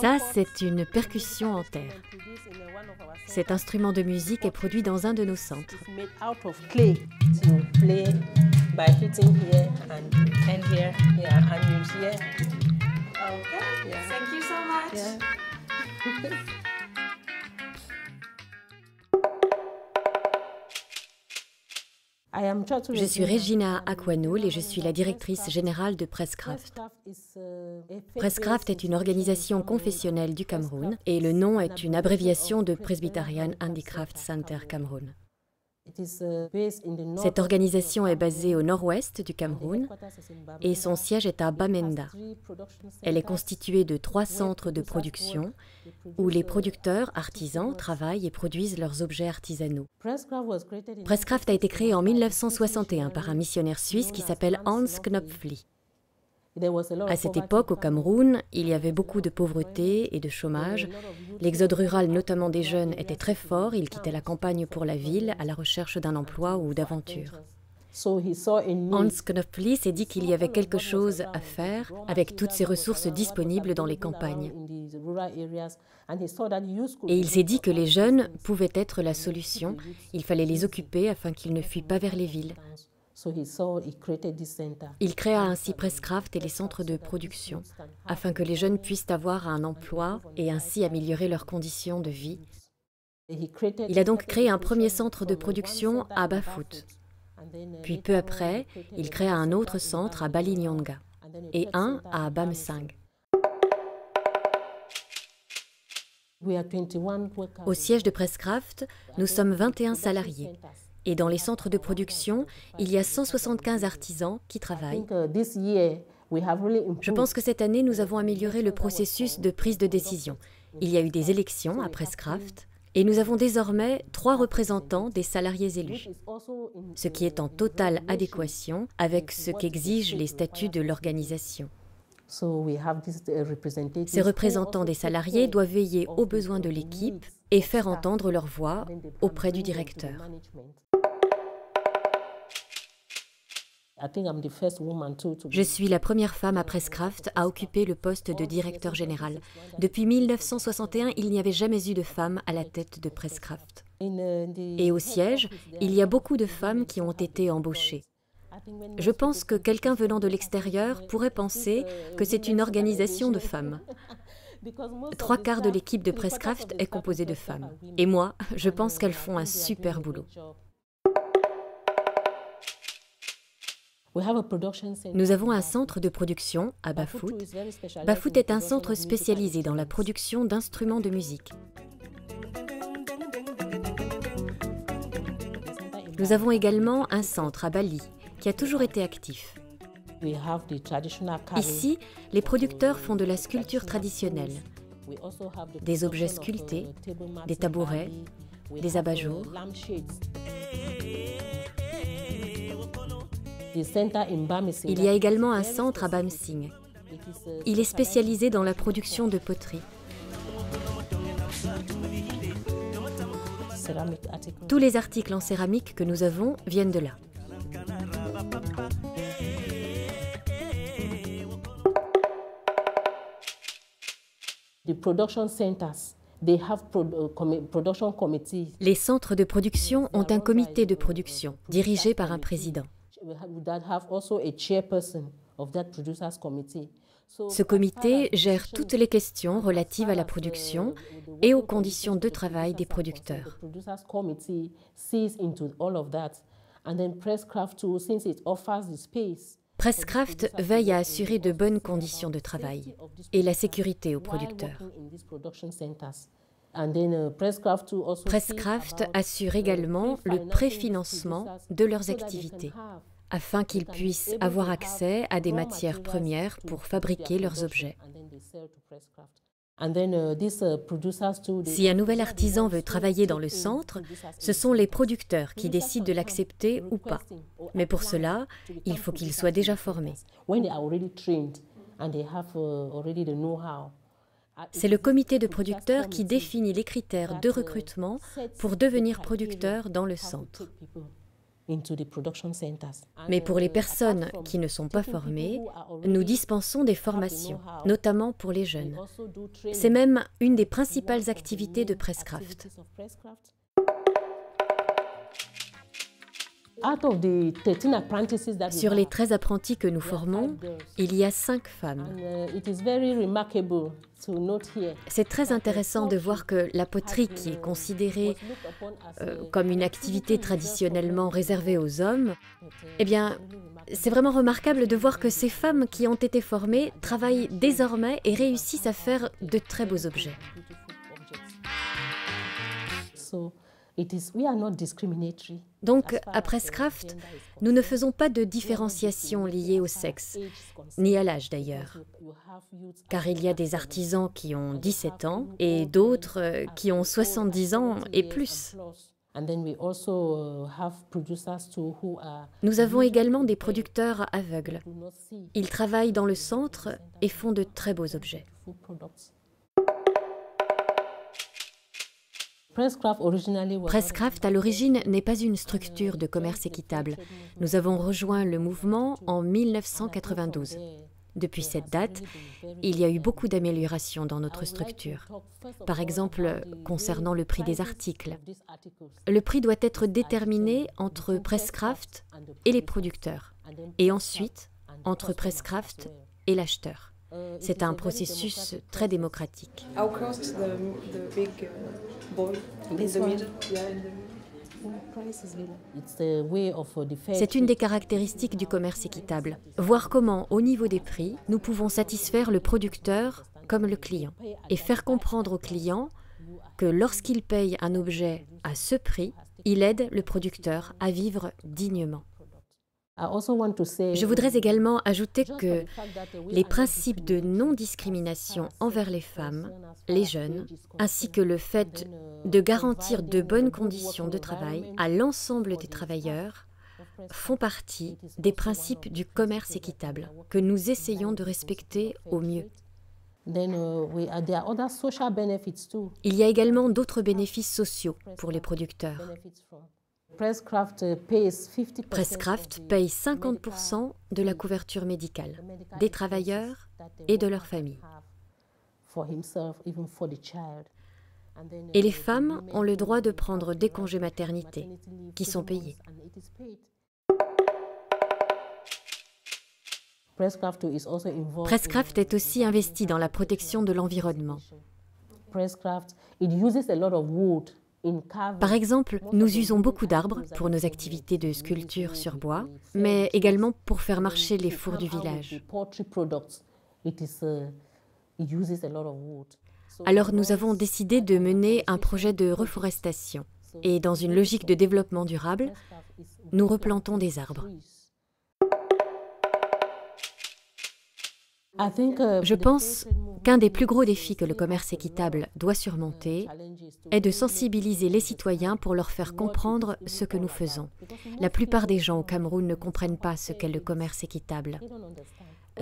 Ça, c'est une percussion en terre. Cet instrument de musique est produit dans un de nos centres. Je suis Regina Aquanoul et je suis la directrice générale de Presscraft. Presscraft est une organisation confessionnelle du Cameroun et le nom est une abréviation de Presbyterian Handicraft Center Cameroun. Cette organisation est basée au nord-ouest du Cameroun et son siège est à Bamenda. Elle est constituée de 3 centres de production où les producteurs artisans travaillent et produisent leurs objets artisanaux. Presscraft a été créé en 1961 par un missionnaire suisse qui s'appelle Hans Knöpfli. À cette époque, au Cameroun, il y avait beaucoup de pauvreté et de chômage. L'exode rural, notamment des jeunes, était très fort. Ils quittaient la campagne pour la ville à la recherche d'un emploi ou d'aventure. Hans Knöpfli s'est dit qu'il y avait quelque chose à faire avec toutes ces ressources disponibles dans les campagnes. Et il s'est dit que les jeunes pouvaient être la solution. Il fallait les occuper afin qu'ils ne fuient pas vers les villes. Il créa ainsi Presscraft et les centres de production afin que les jeunes puissent avoir un emploi et ainsi améliorer leurs conditions de vie. Il a donc créé un premier centre de production à Bafut. Puis peu après, il créa un autre centre à Balinyonga et un à Bamsing. Au siège de Presscraft, nous sommes 21 salariés. Et dans les centres de production, il y a 175 artisans qui travaillent. Je pense que cette année, nous avons amélioré le processus de prise de décision. Il y a eu des élections à Presscraft et nous avons désormais 3 représentants des salariés élus, ce qui est en totale adéquation avec ce qu'exigent les statuts de l'organisation. Ces représentants des salariés doivent veiller aux besoins de l'équipe et faire entendre leur voix auprès du directeur. Je suis la première femme à Presscraft à occuper le poste de directeur général. Depuis 1961, il n'y avait jamais eu de femme à la tête de Presscraft. Et au siège, il y a beaucoup de femmes qui ont été embauchées. Je pense que quelqu'un venant de l'extérieur pourrait penser que c'est une organisation de femmes. 3/4 de l'équipe de Presscraft est composée de femmes. Et moi, je pense qu'elles font un super boulot. Nous avons un centre de production à Bafut. Bafut est un centre spécialisé dans la production d'instruments de musique. Nous avons également un centre à Bali qui a toujours été actif. Ici, les producteurs font de la sculpture traditionnelle, des objets sculptés, des tabourets, des abat-jours. Il y a également un centre à Bamsing. Il est spécialisé dans la production de poterie. Tous les articles en céramique que nous avons viennent de là. Les centres de production ont un comité de production dirigé par un président. Ce comité gère toutes les questions relatives à la production et aux conditions de travail des producteurs. Presscraft veille à assurer de bonnes conditions de travail et la sécurité aux producteurs. Presscraft assure également le préfinancement de leurs activités, afin qu'ils puissent avoir accès à des matières premières pour fabriquer leurs objets. Si un nouvel artisan veut travailler dans le centre, ce sont les producteurs qui décident de l'accepter ou pas. Mais pour cela, il faut qu'il soit déjà formé. C'est le comité de producteurs qui définit les critères de recrutement pour devenir producteur dans le centre. Mais pour les personnes qui ne sont pas formées, nous dispensons des formations, notamment pour les jeunes. C'est même une des principales activités de Presscraft. Sur les 13 apprentis que nous formons, il y a 5 femmes. C'est très intéressant de voir que la poterie, qui est considérée comme une activité traditionnellement réservée aux hommes, eh bien, c'est vraiment remarquable de voir que ces femmes qui ont été formées travaillent désormais et réussissent à faire de très beaux objets. Donc, à Presscraft, nous ne faisons pas de différenciation liée au sexe, ni à l'âge d'ailleurs. Car il y a des artisans qui ont 17 ans et d'autres qui ont 70 ans et plus. Nous avons également des producteurs aveugles. Ils travaillent dans le centre et font de très beaux objets. Presscraft, à l'origine, n'est pas une structure de commerce équitable. Nous avons rejoint le mouvement en 1992. Depuis cette date, il y a eu beaucoup d'améliorations dans notre structure. Par exemple, concernant le prix des articles. Le prix doit être déterminé entre Presscraft et les producteurs, et ensuite entre Presscraft et l'acheteur. C'est un processus très démocratique. C'est une des caractéristiques du commerce équitable. Voir comment, au niveau des prix, nous pouvons satisfaire le producteur comme le client. Et faire comprendre au client que lorsqu'il paye un objet à ce prix, il aide le producteur à vivre dignement. Je voudrais également ajouter que les principes de non-discrimination envers les femmes, les jeunes, ainsi que le fait de garantir de bonnes conditions de travail à l'ensemble des travailleurs font partie des principes du commerce équitable que nous essayons de respecter au mieux. Il y a également d'autres bénéfices sociaux pour les producteurs. Presscraft paye 50% de la couverture médicale des travailleurs et de leurs familles. Et les femmes ont le droit de prendre des congés maternité qui sont payés. Presscraft est aussi investi dans la protection de l'environnement. Par exemple, nous usons beaucoup d'arbres pour nos activités de sculpture sur bois, mais également pour faire marcher les fours du village. Alors nous avons décidé de mener un projet de reforestation. Et dans une logique de développement durable, nous replantons des arbres. Je pense qu'un des plus gros défis que le commerce équitable doit surmonter est de sensibiliser les citoyens pour leur faire comprendre ce que nous faisons. La plupart des gens au Cameroun ne comprennent pas ce qu'est le commerce équitable.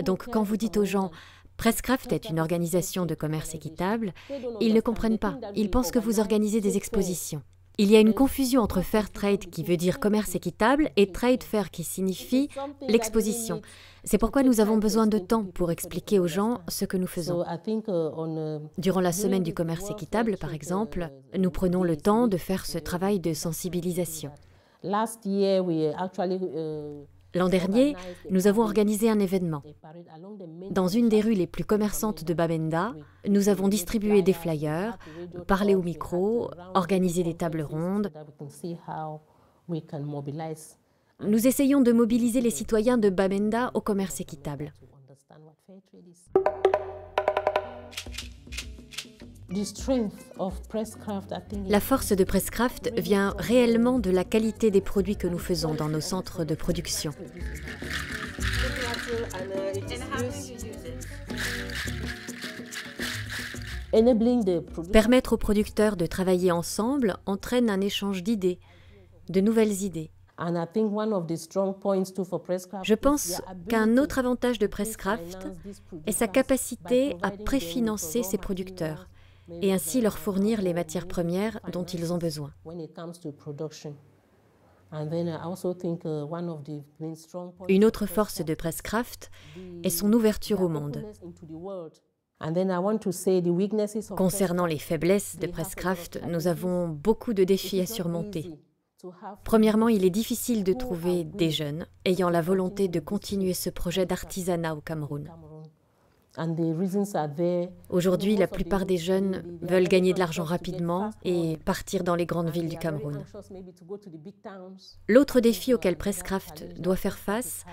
Donc quand vous dites aux gens « Presscraft est une organisation de commerce équitable », ils ne comprennent pas. Ils pensent que vous organisez des expositions. Il y a une confusion entre Fair Trade, qui veut dire commerce équitable, et Trade Fair, qui signifie l'exposition. C'est pourquoi nous avons besoin de temps pour expliquer aux gens ce que nous faisons. Durant la semaine du commerce équitable, par exemple, nous prenons le L'an dernier, nous avons organisé un événement. Dans une des rues les plus commerçantes de Bamenda, nous avons distribué des flyers, parlé au micro, organisé des tables rondes. Nous essayons de mobiliser les citoyens de Bamenda au commerce équitable. La force de Presscraft vient réellement de la qualité des produits que nous faisons dans nos centres de production. Permettre aux producteurs de travailler ensemble entraîne un échange d'idées, de nouvelles idées. Je pense qu'un autre avantage de Presscraft est sa capacité à préfinancer ses producteurs et ainsi leur fournir les matières premières dont ils ont besoin. Une autre force de Presscraft est son ouverture au monde. Concernant les faiblesses de Presscraft, nous avons beaucoup de défis à surmonter. Premièrement, il est difficile de trouver des jeunes ayant la volonté de continuer ce projet d'artisanat au Cameroun. Aujourd'hui, la plupart des jeunes veulent gagner de l'argent rapidement et partir dans les grandes villes du Cameroun. L'autre défi auquel Presscraft doit faire face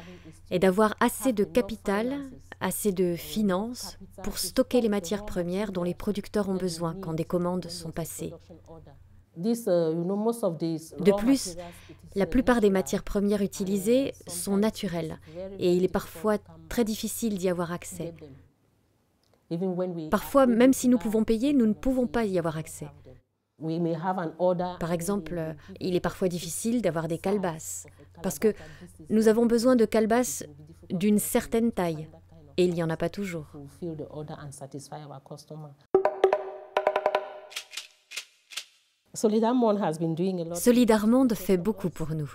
est d'avoir assez de capital, assez de finances pour stocker les matières premières dont les producteurs ont besoin quand des commandes sont passées. De plus, la plupart des matières premières utilisées sont naturelles et il est parfois très difficile d'y avoir accès. Parfois, même si nous pouvons payer, nous ne pouvons pas y avoir accès. Par exemple, il est parfois difficile d'avoir des calebasses, parce que nous avons besoin de calebasses d'une certaine taille, et il n'y en a pas toujours. Solidarmonde fait beaucoup pour nous.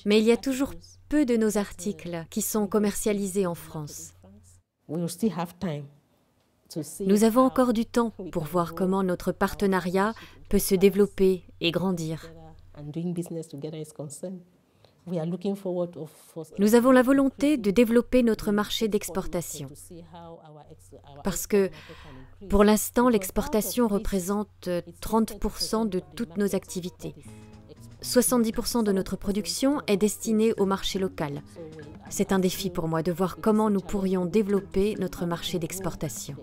Mais il y a toujours peu de nos articles qui sont commercialisés en France. Nous avons encore du temps pour voir comment notre partenariat peut se développer et grandir. Nous avons la volonté de développer notre marché d'exportation. Parce que, pour l'instant, l'exportation représente 30% de toutes nos activités. 70% de notre production est destinée au marché local. C'est un défi pour moi de voir comment nous pourrions développer notre marché d'exportation.